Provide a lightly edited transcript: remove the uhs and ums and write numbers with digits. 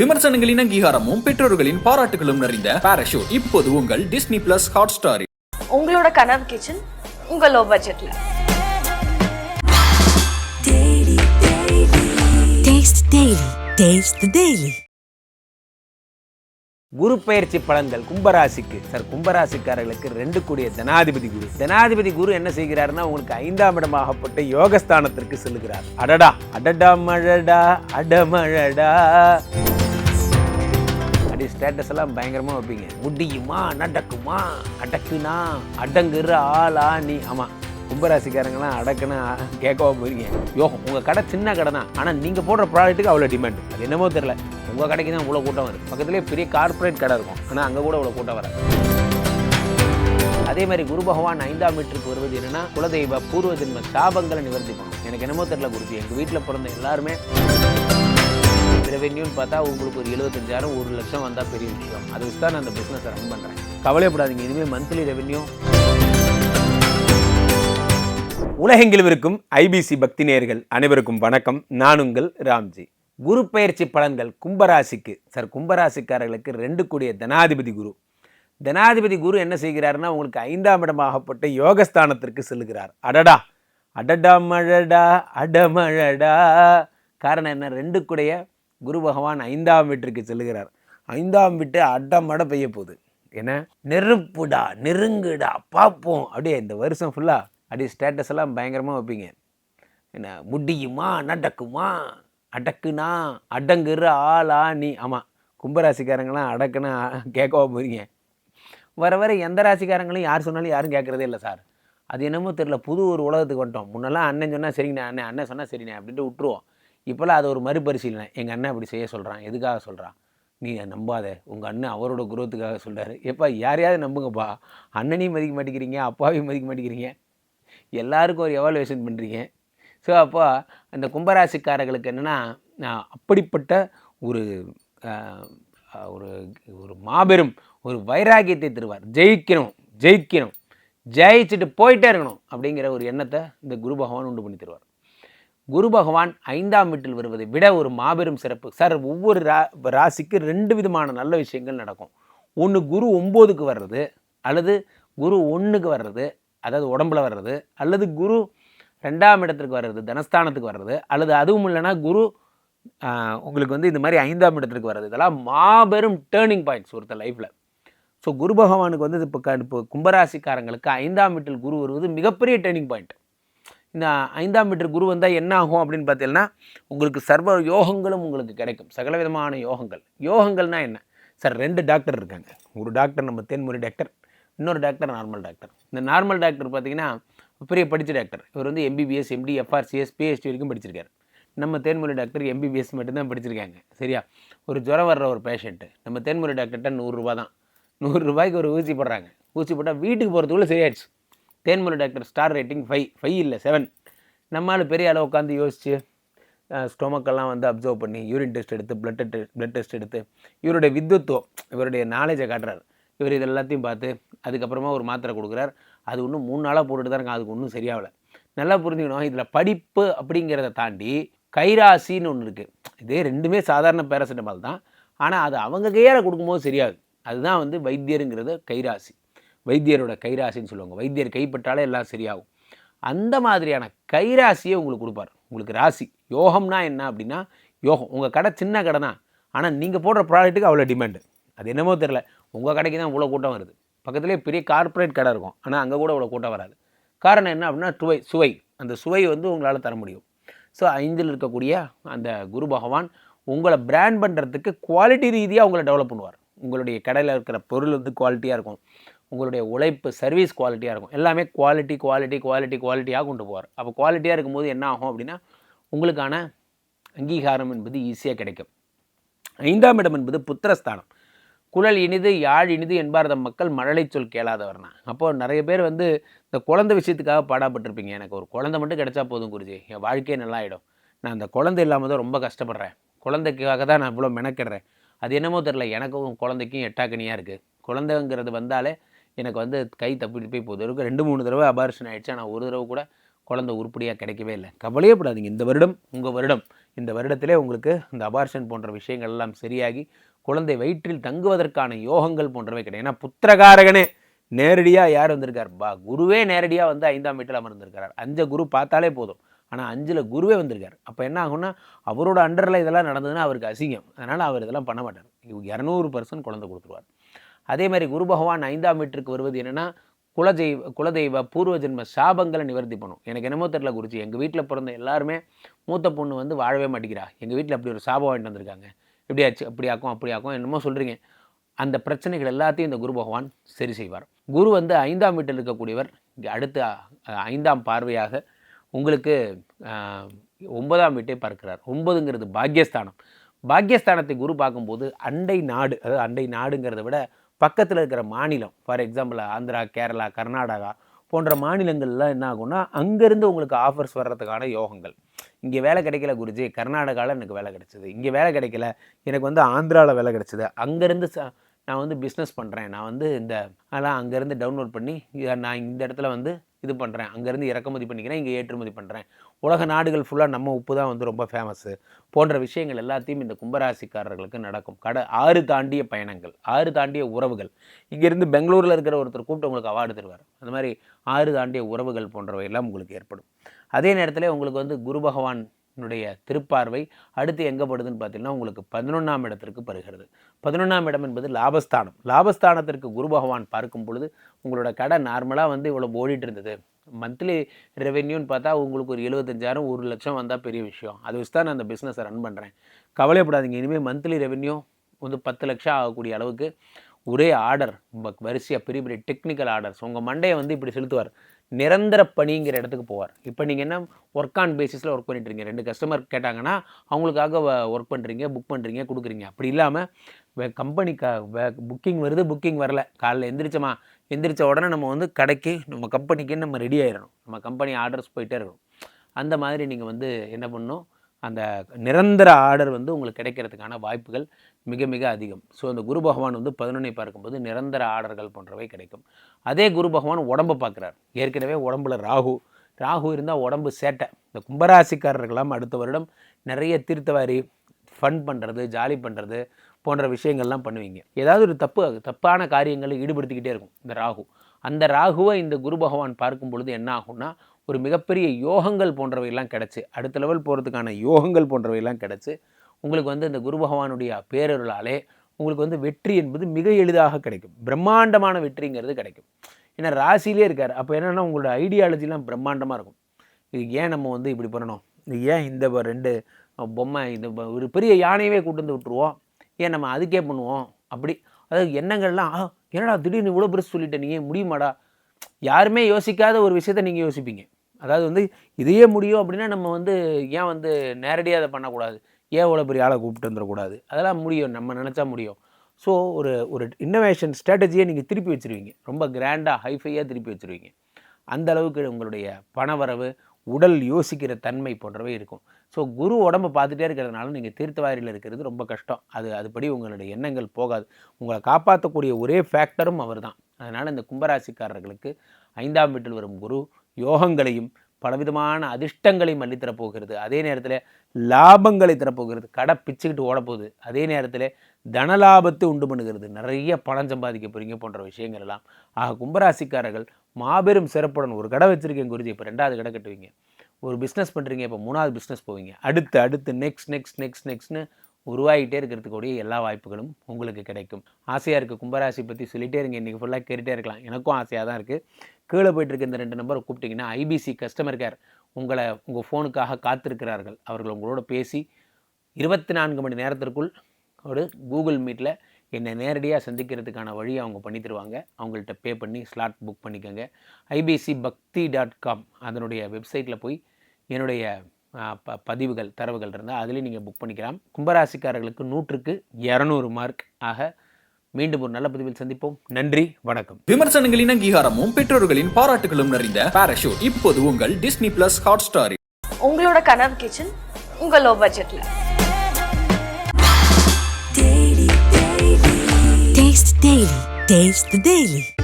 விமர்சனங்களின் அங்கீகாரமும் பெற்றோர்களின் பாராட்டுகளும் நிறைந்த பாராஷூட் இப்போது உங்கள் டிஸ்னி பிளஸ் ஹாட் ஸ்டாரில். உங்களோட கனவு கிச்சன் உங்க லோ பட்ஜெட்ல. குரு பெயர்ச்சி பலன்கள் கும்பராசிக்கு. கும்பராசிக்காரர்களுக்கு 2 கூடிய தனாதிபதி குரு. தனாதிபதி குரு என்ன செய்கிறாருன்னா உங்களுக்கு 5ஆம் இடமாகப்பட்ட யோகஸ்தானத்திற்கு செல்லுகிறார். அடடா அடடா மழடா அடமழடா அப்படி ஸ்டேட்டஸ் எல்லாம் பயங்கரமா வைப்பீங்க. முடியுமா நடக்குமா அடக்குனா அடங்குற ஆளா நீ. ஆமா, கும்பராசிக்காரங்களாம் அடக்குனா கேட்கவா போறீங்க. யோகம் உங்க கடை சின்ன கடை தான், ஆனா நீங்க போடுற ப்ராடக்ட்டுக்கு அவ்வளோ டிமாண்ட். அது என்னமோ தெரியல, உங்க கடைக்கு தான் இவ்வளோ கூட்டம் வருது. பக்கத்துலேயே பெரிய கார்பரேட் கடை இருக்கும், ஆனால் அங்கே கூட இவ்வளோ கூட்டம் வராது. அதே மாதிரி குரு பகவான் 5ஆம் வீட்டுக்கு வருவது என்னன்னா குலதெய்வ பூர்வ ஜென்ம சாபங்களை நிவர்த்திப்பான். எனக்கு என்னமோ தெரியல குருஜி, எங்கள் வீட்டில் பிறந்த எல்லாருமே ரெவென்யூன்னு பார்த்தா உங்களுக்கு ஒரு 75,000 1 லட்சம் வந்தால் பெரிய விஷயம். அதை வச்சு தான் நான் அந்த பிஸ்னஸை ரன் பண்ணுறேன். கவலைப்படாதீங்க, இனிமேல் மந்த்லி ரெவென்யூ. உலகெங்கிலும் இருக்கும் ஐபிசி பக்தி நேயர்கள் அனைவருக்கும் வணக்கம். நான் உங்கள் ராம்ஜி. குரு பெயர்ச்சி பலன்கள் கும்பராசிக்கு. கும்பராசிக்காரர்களுக்கு 2 கூடிய தனாதிபதி குரு. தனாதிபதி குரு என்ன செய்கிறாருன்னா உங்களுக்கு 5ஆம் இடமாகப்பட்ட யோகஸ்தானத்திற்கு செல்லுகிறார். அடடா அடடா மழடா அடமழடா. காரணம் என்ன? 2 கூடிய குரு பகவான் 5ஆம் வீட்டிற்கு செல்லுகிறார். 5ஆம் வீட்டு அடமட பெய்ய போகுது. என்ன நெருப்புடா நெருங்குடா பார்ப்போம். அப்படியே இந்த வருஷம் ஃபுல்லாக அப்படியே ஸ்டேட்டஸ் எல்லாம் பயங்கரமாக வைப்பீங்க. என்ன முடியுமா நடக்குமா அடக்குனா அடங்குற ஆளா நீ. ஆமாம், கும்பராசிக்காரங்களாம் அடக்குனா கேட்கவா போறீங்க. வர வர எந்த ராசிக்காரங்களும் யார் சொன்னாலும் யாரும் கேட்குறதே இல்லை சார். அது என்னமோ தெரியல, புது ஒரு உலகத்துக்கு வந்துட்டோம். முன்னெல்லாம் அண்ணன் சொன்னால் சரிங்கண்ணே, அண்ணன் சொன்னால் சரிண்ணே அப்படின்ட்டு விட்டுருவோம். இப்போல்லாம் அது ஒரு மறுபரிசீலனை. எங்கள் அண்ணன் அப்படி செய்ய சொல்கிறான், எதுக்காக சொல்கிறான் நீ நம்பாத, உங்கள் அண்ணன் அவரோட குரோத்துக்காக சொல்கிறாரு. எப்பா யாரையாவது நம்புங்கப்பா. அண்ணனையும் மதிக்க மாட்டேங்கிறீங்க, அப்பாவையும் மதிக்க மாட்டேங்கிறீங்க, எல்லாருக்கும் ஒரு எவாலுவேஷன் பண்ணுறீங்க. ஸோ அப்போ அந்த கும்பராசிக்காரர்களுக்கு என்னென்னா அப்படிப்பட்ட ஒரு ஒரு ஒரு மாபெரும் ஒரு வைராகியத்தை தருவார். ஜெயிக்கணும் ஜெயிச்சுட்டு போயிட்டே இருக்கணும் அப்படிங்கிற ஒரு எண்ணத்தை இந்த குரு பகவான் உண்டு பண்ணி தருவார். குரு பகவான் 5ஆம் வீட்டில் வருவதை விட ஒரு மாபெரும் சிறப்பு சார். ஒவ்வொரு ராசிக்கு 2 விதமான நல்ல விஷயங்கள் நடக்கும். ஒன்று குரு 9க்கு வர்றது, அல்லது குரு 1க்கு வர்றது, அதாவது உடம்புல வர்றது, அல்லது குரு 2ஆம் இடத்துக்கு வர்றது, தனஸ்தானத்துக்கு வர்றது, அல்லது அதுவும் இல்லைன்னா குரு உங்களுக்கு வந்து இந்த மாதிரி 5ஆம் இடத்துக்கு வர்றது. இதெல்லாம் மாபெரும் டேர்னிங் பாயிண்ட்ஸ் ஒருத்தர் லைஃப்பில். ஸோ குரு பகவானுக்கு வந்து இப்போ கும்பராசிக்காரங்களுக்கு 5ஆம் வீட்டில் குரு வருவது மிகப்பெரிய டேர்னிங் பாயிண்ட். இந்த 5ஆம் வீட்டு குரு வந்தால் என்ன ஆகும் அப்படின்னு பார்த்தீங்கன்னா உங்களுக்கு சர்வ யோகங்களும் உங்களுக்கு கிடைக்கும். சகல விதமான யோகங்கள்னால் என்ன சார்? 2 டாக்டர் இருக்காங்க. ஒரு டாக்டர் நம்ம தேன்மொழி டாக்டர், இன்னொரு டாக்டர் நார்மல் டாக்டர். இந்த நார்மல் டாக்டர் பார்த்தீங்கன்னா பெரிய படித்த டாக்டர். இவர் வந்து MBBS MD FRCS PhD வரைக்கும் படிச்சிருக்காரு. நம்ம தேன்மொழி டாக்டர் MBBS மட்டும்தான் படிச்சிருக்காங்க. சரியா? ஒரு ஜுரம் வர்ற ஒரு பேஷண்ட்டு நம்ம தேன்மொழி டாக்டர்கிட்ட 100 ரூபா தான். 100 ரூபாய்க்கு ஒரு ஊசி போடுறாங்க. ஊசி போட்டால் வீட்டுக்கு போகிறதுக்குள்ளே சரியாயிடுச்சு. தேன்மொழி டாக்டர் ஸ்டார் ரேட்டிங் 5 இல்லை 7. நம்மளால் பெரிய அளவு உட்காந்து யோசித்து ஸ்டொமக்கெல்லாம் வந்து அப்சர்வ் பண்ணி யூரின் டெஸ்ட் எடுத்து பிளட் டெஸ்ட் எடுத்து இவருடைய வித்வத்துவம், இவருடைய நாலேஜை காட்டுறாரு. இவர் இது எல்லாத்தையும் பார்த்து அதுக்கப்புறமா ஒரு மாத்திரை கொடுக்குறார். அது இன்னும் 3 நாளாக போட்டுட்டு தான் இருக்காங்க. அதுக்கு ஒன்றும் சரியாகலை. நல்லா புரிஞ்சுக்கணும், இதில் படிப்பு அப்படிங்கிறத தாண்டி கைராசின்னு ஒன்று இருக்குது. இதே 2மே சாதாரண பேராசிட்டமால் தான், ஆனால் அது அவங்க கையால் கொடுக்கும்போது சரியாது. அதுதான் வந்து வைத்தியருங்கிறது கைராசி. வைத்தியரோட கைராசின்னு சொல்லுவாங்க. வைத்தியர் கைப்பற்றாலே எல்லாம் சரியாகும். அந்த மாதிரியான கைராசியை உங்களுக்கு கொடுப்பார். உங்களுக்கு ராசி யோகம்னா என்ன அப்படின்னா, யோகம் உங்கள் கடை சின்ன கடை தான், ஆனால் நீங்கள் போடுற ப்ராடக்ட்டுக்கு அவ்வளோ டிமாண்டு. அது என்னமோ தெரில, உங்கள் கடைக்கு தான் இவ்வளோ கூட்டம் வருது. பக்கத்துலேயே பெரிய கார்ப்பரேட் கடை இருக்கும், ஆனால் அங்கே கூட இவ்வளோ கூட்டம் வராது. காரணம் என்ன அப்படின்னா சுவை. அந்த சுவை வந்து உங்களால் தர முடியும். ஸோ 5ல் இருக்கக்கூடிய அந்த குரு பகவான் உங்களை பிராண்ட் பண்ணுறதுக்கு குவாலிட்டி ரீதியாக உங்களை டெவலப் பண்ணுவார். உங்களுடைய கடையில் இருக்கிற பொருள் வந்து குவாலிட்டியாக இருக்கும், உங்களுடைய உழைப்பு சர்வீஸ் குவாலிட்டியாக இருக்கும். எல்லாமே குவாலிட்டியாக கொண்டு போவார். அப்போ குவாலிட்டியாக இருக்கும்போது என்ன ஆகும் அப்படின்னா உங்களுக்கான அங்கீகாரம் என்பது ஈஸியாக கிடைக்கும். 5ஆம் இடம் என்பது புத்திரஸ்தானம். குழல் இனிது யாழ் இனிது என்பார் தம் மக்கள் மழலை சொல் கேளாதவர்னா. அப்போது நிறைய பேர் வந்து இந்த குழந்தை விஷயத்துக்காக பாடாப்பட்டிருப்பீங்க. எனக்கு ஒரு குழந்தை மட்டும் கிடைச்சா போதும் குருஜி, என் வாழ்க்கையே நல்லா ஆகிடும். நான் அந்த குழந்தை இல்லாமல் தான் ரொம்ப கஷ்டப்படுறேன். குழந்தைக்காக தான் நான் இவ்வளோ மெனக்கிடுறேன். அது என்னமோ தெரில, எனக்கும் குழந்தைக்கும் எட்டாக்கனியாக இருக்குது. குழந்தைங்கிறது வந்தாலே எனக்கு வந்து கை தப்பிட்டு போய் போகுது. 2-3 தடவை அபார்ஷன் ஆகிடுச்சு. ஆனால் ஒரு தடவை கூட குழந்தை உருப்படியாக கிடைக்கவே இல்லை. கவலையே படாதீங்க. இந்த வருடம் உங்கள் வருடம். இந்த வருடத்திலே உங்களுக்கு இந்த அபார்ஷன் போன்ற விஷயங்கள் எல்லாம் சரியாகி குழந்தை வயிற்றில் தங்குவதற்கான யோகங்கள் போன்றவை கிடையாது. ஏன்னா புத்திரகாரகனே நேரடியாக யார் வந்திருக்கார்? குருவே நேரடியாக வந்து 5ஆம் வீட்டில் அமர்ந்திருக்கிறார். 5 குரு பார்த்தாலே போதும். ஆனால் 5ல் குருவே வந்திருக்கார். அப்போ என்ன ஆகும்னா அவரோட அண்டரில் இதெல்லாம் நடந்ததுன்னா அவருக்கு அசிங்கம். அதனால் அவர் இதெல்லாம் பண்ண மாட்டார். 200% குழந்தை கொடுத்துருவார். அதே மாதிரி குரு பகவான் 5ஆம் வீட்டிற்கு வருவது என்னென்னா குலதெய்வ பூர்வ ஜென்ம சாபங்களை நிவர்த்தி பண்ணும். எனக்கு என்னமோ தெரியல குருஜி, எங்கள் வீட்டில் பிறந்த எல்லாருமே மூத்த பொண்ணு வந்து வாழவே மாட்டேங்கிறா, எங்கள் வீட்டில் அப்படி ஒரு சாபம் வாங்கிட்டு வந்திருக்காங்க, இப்படியாச்சு அப்படி ஆக்கும் என்னமோ சொல்கிறீங்க. அந்த பிரச்சனைகள் எல்லாத்தையும் இந்த குரு பகவான் சரி செய்வார். குரு வந்து 5ஆம் வீட்டில் இருக்கக்கூடியவர். இங்கே அடுத்து 5ஆம் பார்வையாக உங்களுக்கு 9ஆம் வீட்டை பார்க்கிறார். 9ங்கிறது பாக்யஸ்தானம். பாக்யஸ்தானத்தை குரு பார்க்கும்போது அண்டை நாடு, அதாவது அண்டை நாடுங்கிறத விட பக்கத்தில் இருக்கிற மாநிலம், ஃபார் எக்ஸாம்பிள் ஆந்திரா, கேரளா, கர்நாடகா போன்ற மாநிலங்கள்லாம் என்ன ஆகும்னா அங்கேருந்து உங்களுக்கு ஆஃபர்ஸ் வர்றதுக்கான யோகங்கள். இங்கே வேலை கிடைக்கல குருஜி, கர்நாடகாவில் எனக்கு வேலை கிடைச்சிது. இங்கே வேலை கிடைக்கல, எனக்கு வந்து ஆந்திராவில் வேலை கிடைச்சிது. அங்கேருந்து நான் வந்து பிஸ்னஸ் பண்ணுறேன், நான் வந்து அதெல்லாம் அங்கேருந்து டவுன்லோட் பண்ணி நான் இந்த இடத்துல வந்து இது பண்ணுறேன், அங்கேருந்து இறக்குமதி பண்ணிக்கிறேன், இங்கே ஏற்றுமதி பண்ணுறேன், உலக நாடுகள் ஃபுல்லாக நம்ம உப்பு தான் வந்து ரொம்ப ஃபேமஸ்ஸு போன்ற விஷயங்கள் எல்லாத்தையும் இந்த கும்பராசிக்காரர்களுக்கு நடக்கும். 6 தாண்டிய பயணங்கள், 6 தாண்டிய உறவுகள். இங்கேருந்து பெங்களூரில் இருக்கிற ஒருத்தர் கூப்பிட்டு உங்களுக்கு அவார்டு தருவார். அந்த மாதிரி 6 தாண்டிய உறவுகள் போன்றவை எல்லாம் உங்களுக்கு ஏற்படும். அதே நேரத்தில் உங்களுக்கு வந்து குரு பகவானுடைய திருப்பார்வை அடுத்து எங்கே படுதுன்னு பார்த்தீங்கன்னா உங்களுக்கு 11ஆம் இடத்திற்கு பெறுகிறது. 11ஆம் இடம் என்பது லாபஸ்தானம். லாபஸ்தானத்திற்கு குரு பகவான் பார்க்கும் பொழுது உங்களோட கடை நார்மலாக வந்து இவ்வளோ ஓடிட்டு இருந்தது, மந்த்லி ரெவென்யூன்னு பார்த்தா உங்களுக்கு ஒரு 75,000 1 லட்சம் வந்தால் பெரிய விஷயம், அதை வச்சு தான் நான் அந்த பிஸ்னஸை ரன் பண்ணுறேன், கவலைப்படாதீங்க. இனிமேல் மந்த்லி ரெவென்யூ வந்து 10 லட்சம் ஆகக்கூடிய அளவுக்கு ஒரே ஆர்டர் வரிசையாக பெரிய பெரிய டெக்னிக்கல் ஆர்டர்ஸ் உங்கள் மண்டையை வந்து இப்படி செலுத்துவார். நிரந்தர பணிங்கிற இடத்துக்கு போவார். இப்போ நீங்கள் என்ன ஒர்க் ஆன் பேசிஸில் ஒர்க் பண்ணிட்டுருங்க, 2 கஸ்டமர் கேட்டாங்கன்னா அவங்களுக்காக ஒர்க் பண்ணுறீங்க, புக் பண்ணுறீங்க, கொடுக்குறீங்க. அப்படி இல்லாமல் புக்கிங் வருது, புக்கிங் வரல, காலைல எந்திரிச்ச உடனே நம்ம வந்து கடைக்கு நம்ம கம்பெனிக்கு நம்ம ரெடி ஆகிடணும், நம்ம கம்பெனி ஆர்டர்ஸ் போயிட்டே இருக்கணும். அந்த மாதிரி நீங்கள் வந்து என்ன பண்ணணும், அந்த நிரந்தர ஆர்டர் வந்து உங்களுக்கு கிடைக்கிறதுக்கான வாய்ப்புகள் மிக மிக அதிகம். ஸோ அந்த குரு பகவான் வந்து 11ஐ பார்க்கும்போது நிரந்தர ஆர்டர்கள் போன்றவை கிடைக்கும். அதே குரு பகவான் உடம்பை பார்க்குறார். ஏற்கனவே உடம்புல ராகு இருந்தால் உடம்பு சேட்டை. இந்த கும்பராசிக்காரர்களாம் அடுத்த வருடம் நிறைய தீர்த்தவாரி, ஃபன் பண்ணுறது, ஜாலி பண்ணுறது போன்ற விஷயங்கள்லாம் பண்ணுவீங்க. ஏதாவது ஒரு தப்பான காரியங்களை ஈடுபடுத்திக்கிட்டே இருக்கும் இந்த ராகு. அந்த ராகுவை இந்த குரு பகவான் பார்க்கும் பொழுது என்ன ஆகும்னா ஒரு மிகப்பெரிய யோகங்கள் போன்றவையெல்லாம் கிடச்சி, அடுத்த லெவல் போகிறதுக்கான யோகங்கள் போன்றவையெல்லாம் கிடச்சி உங்களுக்கு வந்து இந்த குரு பகவானுடைய பேரருளாலே உங்களுக்கு வந்து வெற்றி என்பது மிக எளிதாக கிடைக்கும். பிரம்மாண்டமான வெற்றிங்கிறது கிடைக்கும். ஏன்னா ராசியிலே இருக்கார். அப்போ என்னென்னா உங்களோட ஐடியாலஜிலாம் பிரம்மாண்டமாக இருக்கும். இது ஏன் நம்ம வந்து இப்படி பண்ணணும், இது ஏன் இந்த 2 பொம்மை, இந்த ஒரு பெரிய யானையவே கூட்டு வந்து விட்டுருவோம், ஏன் நம்ம அதுக்கே பண்ணுவோம், அப்படி அதாவது எண்ணங்கள்லாம் என்னடா திடீர்னு இவ்வளோ பெருசு சொல்லிட்டேன், நீ ஏன் முடியுமாடா, யாருமே யோசிக்காத ஒரு விஷயத்த நீங்கள் யோசிப்பீங்க. அதாவது வந்து இதையே முடியும் அப்படின்னா நம்ம வந்து ஏன் வந்து நேரடியாக அதை பண்ணக்கூடாது, ஏன் இவ்வளோ பெரிய ஆளை கூப்பிட்டு வந்துடக்கூடாது, அதெல்லாம் முடியும், நம்ம நினச்சா முடியும். ஸோ ஒரு இன்னோவேஷன் ஸ்ட்ராட்டஜியை நீங்கள் திருப்பி வச்சுருவீங்க, ரொம்ப கிராண்டாக ஹைஃபையாக திருப்பி வச்சுருவீங்க. அந்த அளவுக்கு உங்களுடைய பணவரவு, உடல் யோசிக்கிற தன்மை போன்றவை இருக்கும். ஸோ குரு உடம்பை பார்த்துட்டே இருக்கிறதுனால நீங்கள் தீர்த்தவாரியில் இருக்கிறது ரொம்ப கஷ்டம். அதுபடி உங்களுடைய எண்ணங்கள் போகாது. உங்களை காப்பாற்றக்கூடிய ஒரே ஃபேக்டரும் அவர் தான். அதனால் இந்த கும்பராசிக்காரர்களுக்கு 5ஆம் வீட்டில் வரும் குரு யோகங்களையும் பலவிதமான அதிர்ஷ்டங்களையும் அள்ளித்தரப்போகிறது. அதே நேரத்தில் லாபங்களை தரப்போகிறது. கடை பிச்சுக்கிட்டு ஓடப்போகுது. அதே நேரத்தில் தனலாபத்தை உண்டு பண்ணுகிறது. நிறைய பணம் சம்பாதிக்க போகிறீங்க போன்ற விஷயங்கள் எல்லாம். கும்பராசிக்காரர்கள் மாபெரும் சிறப்புடன் ஒரு கடை வச்சுருக்கேன் குருஜி, இப்போ 2வது கடை கட்டுவீங்க. ஒரு பிஸ்னஸ் பண்ணுறீங்க, இப்போ 3வது பிஸ்னஸ் போவீங்க. அடுத்து நெக்ஸ்ட்னு உருவாகிட்டே இருக்கிறதுக்கூடிய எல்லா வாய்ப்புகளும் உங்களுக்கு கிடைக்கும். ஆசையாக இருக்குது கும்பராசி பற்றி சொல்லிகிட்டே இருங்க, இன்றைக்கி ஃபுல்லாக கேட்டுகிட்டே இருக்கலாம். எனக்கும் ஆசையாக தான் இருக்குது. கீழே போய்ட்டுருக்க இந்த 2 நம்பரை கூப்பிட்டிங்கன்னா ஐபிசி கஸ்டமர் கேர் உங்கள் ஃபோனுக்காக காத்திருக்கிறார்கள். அவர்கள் உங்களோட பேசி 24 மணி நேரத்திற்குள் ஒரு கூகுள் மீட்டில் என்னை நேரடியாக சந்திக்கிறதுக்கான வழியை அவங்க பண்ணி தருவாங்க. அவங்கள்ட்ட பே பண்ணி ஸ்லாட் புக் பண்ணிக்கோங்க. ibcbakti.com அதனுடைய வெப்சைட்டில் போய் என்னுடைய பதிவுகள் தரவுகள் இருந்தால் அதுலேயும் நீங்கள் புக் பண்ணிக்கலாம். கும்பராசிக்காரர்களுக்கு 100க்கு 200 மார்க். ஆக மீண்டும் ஒரு நல்ல பதிவில் சந்திப்போம். நன்றி, வணக்கம். விமர்சனங்களின் அங்கீகாரமும் பெற்றோர்களின் பாராட்டுகளும் நிறைந்த பாராஷூட் இப்போது உங்கள் டிஸ்னி பிளஸ் ஹாட்ஸ்டாரில். உங்களோட கனவு கிச்சன் உங்க லோ பட்ஜெட்ல. Taste the Daily.